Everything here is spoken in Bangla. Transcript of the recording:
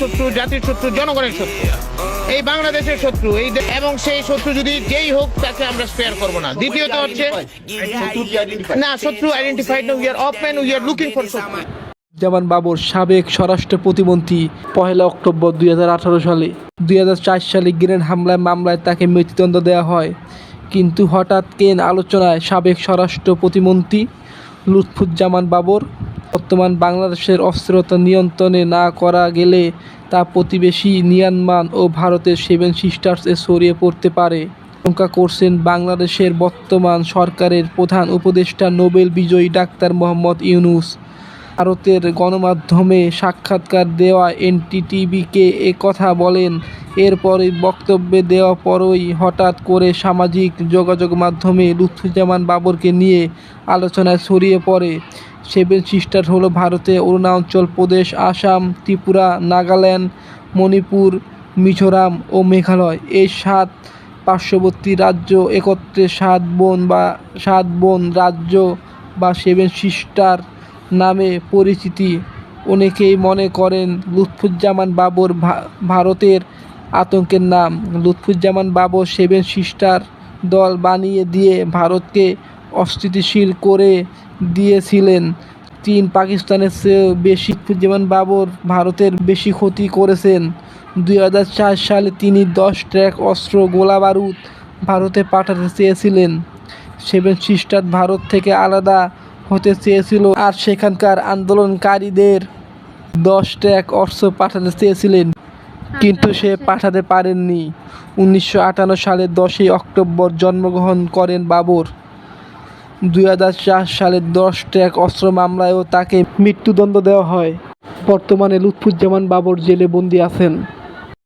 শত্রু, জাতির শত্রু, জনগণের শত্রু, এই বাংলাদেশের শত্রু, এবং সেই শত্রু যদি যেই হোক তাকে আমরা স্পেয়ার করব না। দ্বিতীয়ত হচ্ছে না, শত্রু আইডেন্টিফাইড না, we are open, we are looking for শত্রু। জামান বাবর সাবেক স্বরাষ্ট্র প্রতিমন্ত্রী 1 অক্টোবর 2018 সালে 2004 সালে গ্রেনেড মামলায় তাকে মৃত্যুদণ্ড দেওয়া হয়। কিন্তু হঠাৎ কেন আলোচনায় সাবেক স্বরাষ্ট্র প্রতিমন্ত্রী লুৎফুজ্জামান বাবর? বর্তমান বাংলাদেশের অস্থিরতা নিয়ন্ত্রণে না করা গেলে তা প্রতিবেশী মিয়ানমার ও ভারতের 7 সিস্টার্সে ছড়িয়ে পড়তে পারে আশঙ্কা করছেন বাংলাদেশের বর্তমান সরকারের প্রধান উপদেষ্টা নোবেল বিজয়ী ডাক্তার মোহাম্মদ ইউনূস। ভারতের গণমাধ্যমে সাক্ষাৎকার দেওয়া এনটিটিভিকে কথা বলেন। এরপরই বক্তব্য দেওয়ার পরই হঠাৎ করে সামাজিক যোগাযোগ মাধ্যমে লুৎফুজ্জামান বাবরকে নিয়ে আলোচনায় ছড়িয়ে পড়ে। 7 সিস্টার হলো ভারতের অরুণাচল প্রদেশ, আসাম, ত্রিপুরা, নাগাল্যান্ড, মণিপুর, মিজোরাম ও মেঘালয়। এই 7 পার্শ্ববর্তী রাজ্য একত্রে 7 বোন রাজ্য বা 7 সিস্টার নামে পরিচিতি। অনেকেই মনে করেন লুৎফুজ্জামান বাবর ভারতের আতঙ্কের নাম। লুৎফুজ্জামান বাবর 7 সিস্টার দল বানিয়ে দিয়ে ভারতকে অস্থিতিশীল করে দিয়েছিলেন। চীন পাকিস্তানের চেয়েও বেশি লুৎফুজ্জামান বাবর ভারতের বেশি ক্ষতি করেছেন। 2004 সালে তিনি 10 ট্রাক অস্ত্র গোলাবারুদ ভারতে পাঠাতে চেয়েছিলেন। 7 সিস্টার ভারত থেকে আলাদা হতে চেয়েছিল আর সেখানকার আন্দোলনকারীদের 10 ট্রাক অস্ত্র পাঠাতে চেয়েছিলেন, কিন্তু সে পাঠাতে পারেননি। 1958 সালের 10 অক্টোবর জন্মগ্রহণ করেন বাবর। 2004 সালের 10 ট্রাক অস্ত্র মামলায়ও তাকে মৃত্যুদণ্ড দেওয়া হয়। বর্তমানে লুৎফুজ্জামান বাবর জেলে বন্দী আছেন।